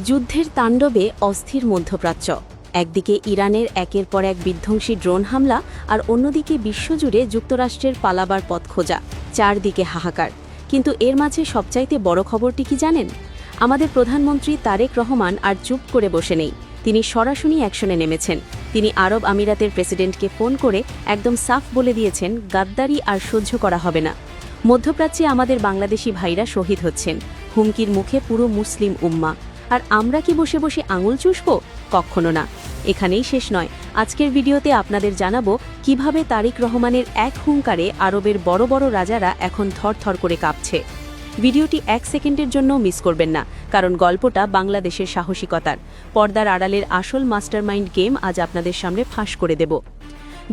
যুদ্ধের তাণ্ডবে অস্থির মধ্যপ্রাচ্য। একদিকে ইরানের একের পর এক বিধ্বংসী ড্রোন হামলা, আর অন্যদিকে বিশ্বজুড়ে যুক্তরাষ্ট্রের পালাবার পথ খোঁজা, চারদিকে হাহাকার। কিন্তু এর মাঝে সবচাইতে বড় খবরটি কি জানেন? আমাদের প্রধানমন্ত্রী তারেক রহমান আর চুপ করে বসে নেই। তিনি সরাসরি অ্যাকশনে নেমেছেন। তিনি আরব আমিরাতের প্রেসিডেন্টকে ফোন করে একদম সাফ বলে দিয়েছেন, গাদ্দারি আর সহ্য করা হবে না। মধ্যপ্রাচ্যে আমাদের বাংলাদেশি ভাইরা শহীদ হচ্ছেন, হুমকির মুখে পুরো মুসলিম উম্মা। আর আমরা কি বসে বসে আঙুল চুষব? কখনো না। এখানেই শেষ নয়। আজকের ভিডিওতে আপনাদের জানাবো কিভাবে তারেক রহমানের এক হুঙ্কারে আরবের বড় বড় রাজারা এখন থরথর করে কাঁপছে। ভিডিওটি 1 সেকেন্ডের জন্য মিস করবেন না, কারণ গল্পটা বাংলাদেশের সাহসিকতার। পর্দার আড়ালের আসল মাস্টারমাইন্ড গেম আজ আপনাদের সামনে ফাঁস করে দেব।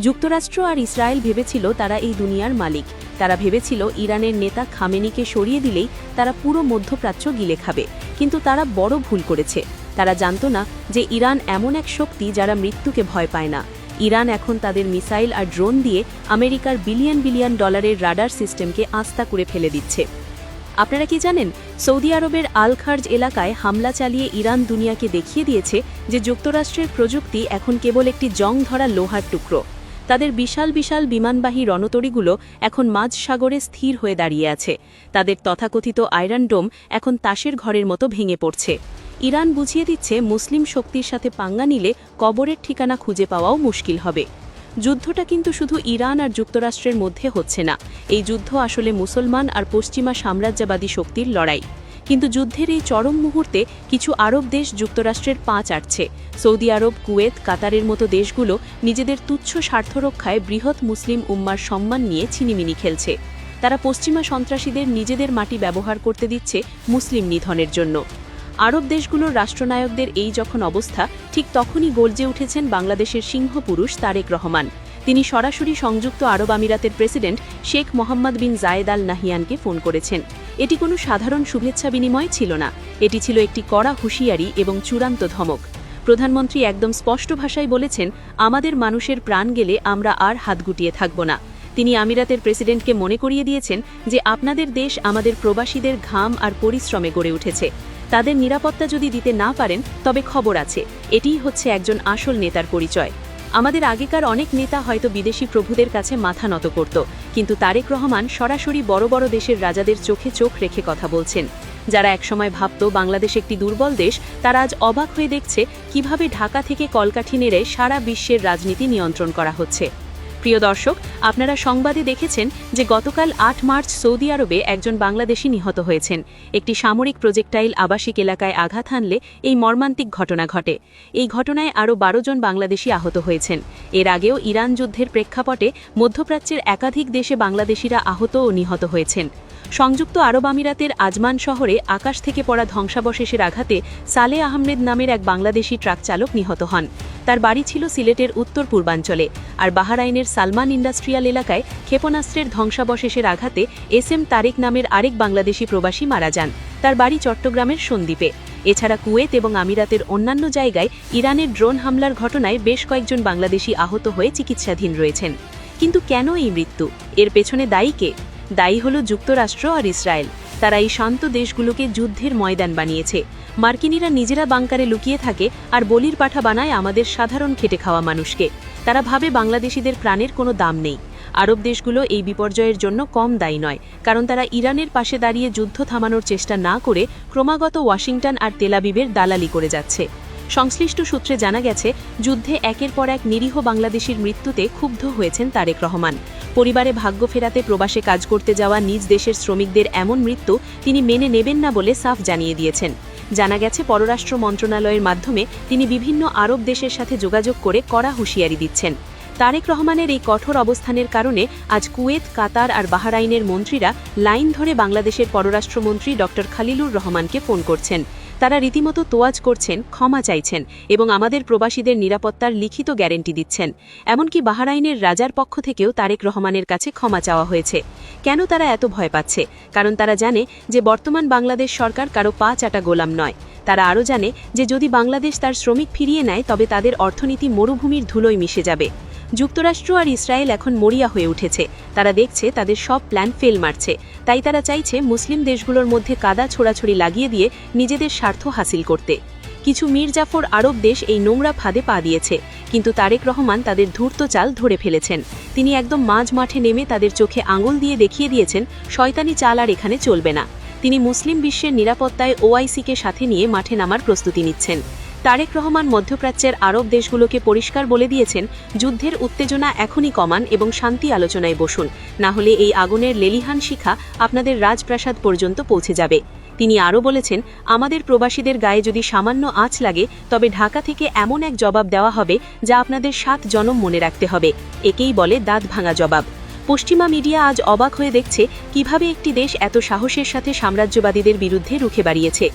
যুক্তরাষ্ট্র আর ইসরায়েল ভেবেছিল তারা এই দুনিয়ার মালিক। তারা ভেবেছিল ইরানের নেতা খামেনিকে সরিয়ে দিলেই তারা পুরো মধ্যপ্রাচ্য গিলে খাবে। কিন্তু তারা বড় ভুল করেছে। তারা জানত না যে ইরান এমন এক শক্তি যারা মৃত্যুকে ভয় পায় না। ইরান এখন তাদের মিসাইল আর ড্রোন দিয়ে আমেরিকার বিলিয়ন বিলিয়ন ডলারের রাডার সিস্টেমকে আস্থা করে ফেলে দিচ্ছে। আপনারা কি জানেন, সৌদি আরবের আল খার্জ এলাকায় হামলা চালিয়ে ইরান দুনিয়াকে দেখিয়ে দিয়েছে যে যুক্তরাষ্ট্রের প্রযুক্তি এখন কেবল একটি জং ধরা লোহার টুকরো। তাদের বিশাল বিশাল বিমানবাহী রণতরীগুলো এখন মাঝ সাগরে স্থির হয়ে দাঁড়িয়ে আছে। তাদের তথাকথিত আয়রন ডোম এখন তাসের ঘরের মতো ভেঙে পড়ছে। ইরান বুঝিয়ে দিচ্ছে মুসলিম শক্তির সাথে পাঙ্গা নিলে কবরের ঠিকানা খুঁজে পাওয়াও মুশকিল হবে। যুদ্ধটা কিন্তু শুধু ইরান আর যুক্তরাষ্ট্রের মধ্যে হচ্ছে না। এই যুদ্ধ আসলে মুসলমান আর পশ্চিমা সাম্রাজ্যবাদী শক্তির লড়াই। কিন্তু যুদ্ধের এই চরম মুহূর্তে কিছু আরব দেশ যুক্তরাষ্ট্রের পা চাটছে। সৌদি আরব, কুয়েত, কাতারের মতো দেশগুলো নিজেদের তুচ্ছ স্বার্থরক্ষায় বৃহৎ মুসলিম উম্মার সম্মান নিয়ে ছিনিমিনি খেলছে। তারা পশ্চিমা সন্ত্রাসীদের নিজেদের মাটি ব্যবহার করতে দিচ্ছে মুসলিম নিধনের জন্য। আরব দেশগুলোর রাষ্ট্রনায়কদের এই যখন অবস্থা, ঠিক তখনই গর্জে উঠেছেন বাংলাদেশের সিংহপুরুষ তারেক রহমান। তিনি সরাসরি সংযুক্ত আরব আমিরাতের প্রেসিডেন্ট শেখ মোহাম্মদ বিন জায়েদ আল নাহিয়ানকে ফোন করেছেন। এটি কোনো সাধারণ শুভেচ্ছা বিনিময় ছিল না, এটি ছিল একটি কড়া হুঁশিয়ারি এবং চূড়ান্ত ধমক। প্রধানমন্ত্রী একদম স্পষ্ট ভাষায় বলেছেন, আমাদের মানুষের প্রাণ গেলে আমরা আর হাত গুটিয়ে থাকব না। তিনি আমিরাতের প্রেসিডেন্টকে মনে করিয়ে দিয়েছেন যে আপনাদের দেশ আমাদের প্রবাসীদের ঘাম আর পরিশ্রমে গড়ে উঠেছে। তাদের নিরাপত্তা যদি দিতে না পারেন তবে খবর আছে। এটিই হচ্ছে একজন আসল নেতার পরিচয়। আমাদের আগেকার অনেক নেতা হয়তো বিদেশি প্রভুদের কাছে মাথা নত করত, কিন্তু তারেক রহমান সরাসরি বড় বড় দেশের রাজাদের চোখে চোখ রেখে কথা বলছেন। যারা একসময় ভাবত বাংলাদেশ একটি দুর্বল দেশ, তারা আজ অবাক হয়ে দেখছে কিভাবে ঢাকা থেকে কলকাঠি নেড়ে সারা বিশ্বের রাজনীতি নিয়ন্ত্রণ করা হচ্ছে। প্রিয় দর্শক, আপনারা সংবাদে দেখেছেন যে গতকাল 8 মার্চ সৌদি আরবে একজন বাংলাদেশি নিহত হয়েছেন। একটি সামরিক প্রজেক্টাইল আবাসিক এলাকায় আঘাত হানলে এই মর্মান্তিক ঘটনা ঘটে। এই ঘটনায় আরও 12 জন বাংলাদেশি আহত হয়েছেন। এর আগেও ইরান যুদ্ধের প্রেক্ষাপটে মধ্যপ্রাচ্যের একাধিক দেশে বাংলাদেশিরা আহত ও নিহত হয়েছেন। সংযুক্ত আরব আমিরাতের আজমান শহরে আকাশ থেকে পড়া ধ্বংসাবশেষের আঘাতে সালে আহমেদ নামের এক বাংলাদেশি ট্রাক চালক নিহত হন। তার বাড়ি ছিল সিলেটের উত্তর পূর্বাঞ্চলে। আর বাহরাইনের সালমান ইন্ডাস্ট্রিয়াল এলাকায় ক্ষেপণাস্ত্রের ধ্বংসাবশেষের আঘাতে SM তারেক নামের আরেক বাংলাদেশি প্রবাসী মারা যান। তার বাড়ি চট্টগ্রামের সন্দ্বীপে। এছাড়া কুয়েত এবং আমিরাতের অন্যান্য জায়গায় ইরানের ড্রোন হামলার ঘটনায় বেশ কয়েকজন বাংলাদেশি আহত হয়ে চিকিৎসাধীন রয়েছেন। কিন্তু কেন এই মৃত্যু? এর পেছনে দায়ী কে? দায়ী হল যুক্তরাষ্ট্র আর ইসরায়েল। তারা এই শান্ত দেশগুলোকে যুদ্ধের ময়দান বানিয়েছে। মার্কিনীরা নিজেরা বাংকারে লুকিয়ে থাকে আর বলির পাঠা বানায় আমাদের সাধারণ খেটে খাওয়া মানুষকে। তারা ভাবে বাংলাদেশিদের প্রাণের কোনো দাম নেই। আরব দেশগুলো এই বিপর্যয়ের জন্য কম দায়ী নয়, কারণ তারা ইরানের পাশে দাঁড়িয়ে যুদ্ধ থামানোর চেষ্টা না করে ক্রমাগত ওয়াশিংটন আর তেলাবিবের দালালি করে যাচ্ছে। সংশ্লিষ্ট সূত্রে জানা গেছে, যুদ্ধে একের পর এক নিরীহ বাংলাদেশির মৃত্যুতে ক্ষুব্ধ হয়েছেন তারেক রহমান। পরিবারে ভাগ্য ফেরাতে প্রবাসে কাজ করতে যাওয়া নিজ দেশের শ্রমিকদের এমন মৃত্যু তিনি মেনে নেবেন না বলে সাফ জানিয়ে দিয়েছেন। জানা গেছে, পররাষ্ট্র মন্ত্রণালয়ের মাধ্যমে তিনি বিভিন্ন আরব দেশের সাথে যোগাযোগ করে কড়া হুঁশিয়ারি দিচ্ছেন। তারেক রহমানের এই কঠোর অবস্থানের কারণে আজ কুয়েত, কাতার আর বাহরাইনের মন্ত্রীরা লাইন ধরে বাংলাদেশের পররাষ্ট্রমন্ত্রী ডক্টর খালিলুর রহমানকে ফোন করছেন। তারা রীতিমতো তোয়াজ করছেন, ক্ষমা চাইছেন এবং আমাদের প্রবাসীদের নিরাপত্তার লিখিত গ্যারেন্টি দিচ্ছেন। এমনকি বাহরাইনের রাজার পক্ষ থেকেও তারেক রহমানের কাছে ক্ষমা চাওয়া হয়েছে। কেন তারা এত ভয় পাচ্ছে? কারণ তারা জানে যে বর্তমান বাংলাদেশ সরকার কারো পা চাটা গোলাম নয়। তারা আরও জানে যে যদি বাংলাদেশ তার শ্রমিক ফিরিয়ে নেয় তবে তাদের অর্থনীতি মরুভূমির ধুলোয় মিশে যাবে। যুক্তরাষ্ট্র আর ইসরায়েল এখন মরিয়া হয়ে উঠেছে। তারা দেখছে তাদের সব প্ল্যান ফেল মারছে। তাই তারা চাইছে মুসলিম দেশগুলোর মধ্যে কাদা ছোড়াছড়ি লাগিয়ে দিয়ে নিজেদের স্বার্থ হাসিল করতে। কিছু মির্জাফর আরব দেশ এই নোংরা ফাঁদে পা দিয়েছে, কিন্তু তারেক রহমান তাদের ধূর্ত চাল ধরে ফেলেছেন। তিনি একদম মাঝ মাঠে নেমে তাদের চোখে আঙুল দিয়ে দেখিয়ে দিয়েছেন শয়তানি চাল আর এখানে চলবে না। তিনি মুসলিম বিশ্বের নিরাপত্তায় ওআইসিকে সাথে নিয়ে মাঠে নামার প্রস্তুতি নিচ্ছেন। তারেক রহমান মধ্যপ্রাচ্যের আরব দেশগুলোকে পরিষ্কার বলে দিয়েছেন, যুদ্ধের উত্তেজনা এখনই কমান এবং শান্তি আলোচনায় বসুন, না হলে এই আগুনের লেলিহান শিখা আপনাদের রাজপ্রাসাদ পর্যন্ত পৌঁছে যাবে। তিনি আরও বলেছেন, আমাদের প্রবাসীদের গায়ে যদি সামান্য আঁচ লাগে তবে ঢাকা থেকে এমন এক জবাব দেওয়া হবে যা আপনাদের 7 জনম মনে রাখতে হবে। একেই বলে দাঁত ভাঙা জবাব। পশ্চিমা মিডিয়া আজ অবাক হয়ে দেখছে কিভাবে একটি দেশ এত সাহসের সাথে সাম্রাজ্যবাদীদের বিরুদ্ধে রুখে দাঁড়িয়েছে।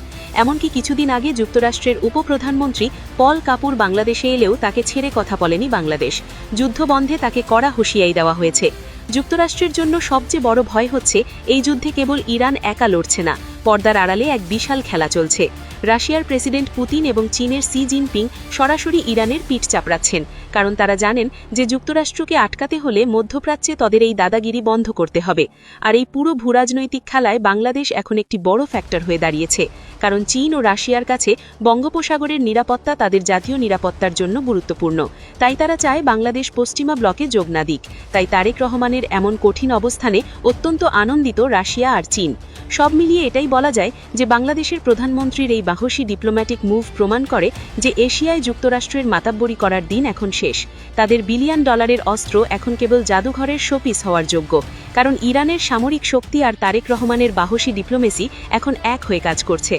এমনকি কিছুদিন আগে যুক্তরাষ্ট্রের উপপ্রধানমন্ত্রী পল কাপুর বাংলাদেশে এলেও তাকে ছেড়ে কথা বলেনি বাংলাদেশ। যুদ্ধবন্ধে তাকে কড়া হুঁশিয়ারি দেওয়া হয়েছে। যুক্তরাষ্ট্রের জন্য সবচেয়ে বড় ভয় হচ্ছে এই যুদ্ধে কেবল ইরান একা লড়ছে না, পর্দার আড়ালে এক বিশাল খেলা চলছে। রাশিয়ার প্রেসিডেন্ট পুতিন এবং চীনের সি জিনপিং সরাসরি ইরানের পিঠ চাপড়াচ্ছেন, কারণ তারা জানেন যে যুক্তরাষ্ট্রকে আটকাতে হলে মধ্যপ্রাচ্যে তাদের এই দাদাগিরি বন্ধ করতে হবে। আর এই পুরো ভূরাজনৈতিক খেলায় বাংলাদেশ এখন একটি বড় ফ্যাক্টর হয়ে দাঁড়িয়েছে, কারণ চীন ও রাশিয়ার কাছে বঙ্গোপসাগরের নিরাপত্তা তাদের জাতীয় নিরাপত্তার জন্য গুরুত্বপূর্ণ। তাই তারা চায় বাংলাদেশ পশ্চিমা ব্লকে যোগ না দিক। তাই তারেক রহমানের এমন কঠিন অবস্থানে অত্যন্ত আনন্দিত রাশিয়া আর চীন। সব মিলিয়ে এটাই বলা যায় যে বাংলাদেশের প্রধানমন্ত্রীর এই সাহসী ডিপ্লোম্যাটিক মুভ প্রমাণ করে যে এশিয়ায় যুক্তরাষ্ট্রের মাতাব্বরি করার দিন এখন শেষ। তাদের বিলিয়ন ডলারের অস্ত্র এখন কেবল জাদুঘরের শোপিস হওয়ার যোগ্য, কারণ ইরানের সামরিক শক্তি আর তারেক রহমানের সাহসী ডিপ্লোমেসি এখন এক হয়ে কাজ করছে।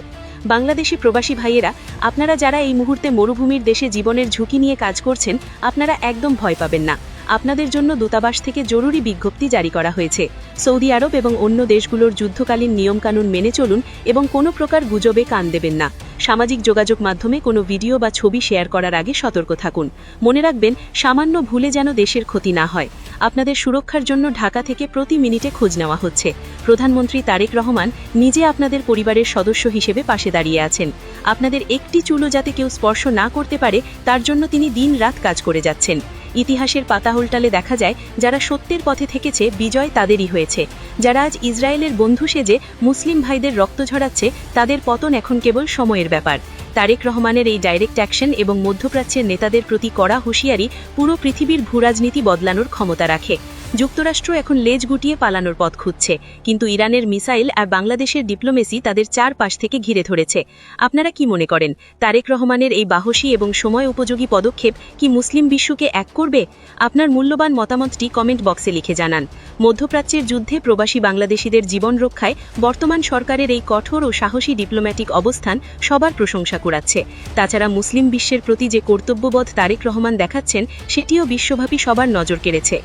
বাংলাদেশি প্রবাসী ভাইয়েরা, আপনারা যারা এই মুহূর্তে মরুভূমির দেশে জীবনের ঝুঁকি নিয়ে কাজ করছেন, আপনারা একদম ভয় পাবেন না। আপনাদের জন্য দূতাবাস থেকে জরুরি বিজ্ঞপ্তি জারি করা হয়েছে। সৌদি আরব এবং অন্য দেশগুলোর যুদ্ধকালীন নিয়মকানুন মেনে চলুন এবং কোনো প্রকার গুজবে কান দেবেন না। সামাজিক যোগাযোগ মাধ্যমে কোনো ভিডিও বা ছবি শেয়ার করার আগে সতর্ক থাকুন। মনে রাখবেন, সামান্য ভুলে যেন দেশের ক্ষতি না হয়। আপনাদের সুরক্ষার জন্য ঢাকা থেকে প্রতি মিনিটে খোঁজ নেওয়া হচ্ছে। প্রধানমন্ত্রী তারেক রহমান নিজে আপনাদের পরিবারের সদস্য হিসেবে পাশে দাঁড়িয়ে আছেন। আপনাদের একটি চুলও যাতে কেউ স্পর্শ না করতে পারে তার জন্য তিনি দিন-রাত কাজ করে যাচ্ছেন। ইতিহাসের পাতা উল্টালে দেখা যায়, যারা সত্যের পথে থেকেছে বিজয় তাদেরই হয়েছে। যারা আজ ইসরায়েলের বন্ধু সেজে মুসলিম ভাইদের রক্ত ঝরাচ্ছে, তাদের পতন এখন কেবল সময়ের ব্যাপার। তারেক রহমানের এই ডাইরেক্ট অ্যাকশন এবং মধ্যপ্রাচ্যের নেতাদের প্রতি কড়া হুঁশিয়ারি পুরো পৃথিবীর ভূরাজনীতি বদলানোর ক্ষমতা রাখে। যুক্তরাষ্ট্র এখন লেজ গুটিয়ে পালানোর পথ খুঁজছে, কিন্তু ইরানের মিসাইল আর বাংলাদেশের ডিপ্লোমেসি তাদের চারপাশ থেকে ঘিরে ধরেছে। আপনারা কি মনে করেন, তারেক রহমানের এই সাহসী এবং সময় উপযোগী পদক্ষেপ কি মুসলিম বিশ্বকে এক করবে? আপনার মূল্যবান মতামতটি কমেন্ট বক্সে লিখে জানান। মধ্যপ্রাচ্যের যুদ্ধে প্রবাসী বাংলাদেশিদের জীবন রক্ষায় বর্তমান সরকারের এই কঠোর ও সাহসী ডিপ্লোম্যাটিক অবস্থান সবার প্রশংসা কুড়াচ্ছে। তাছাড়া মুসলিম বিশ্বের প্রতি যে কর্তব্যবোধ তারেক রহমান দেখাচ্ছেন, সেটিও বিশ্বব্যাপী সবার নজর কেড়েছে।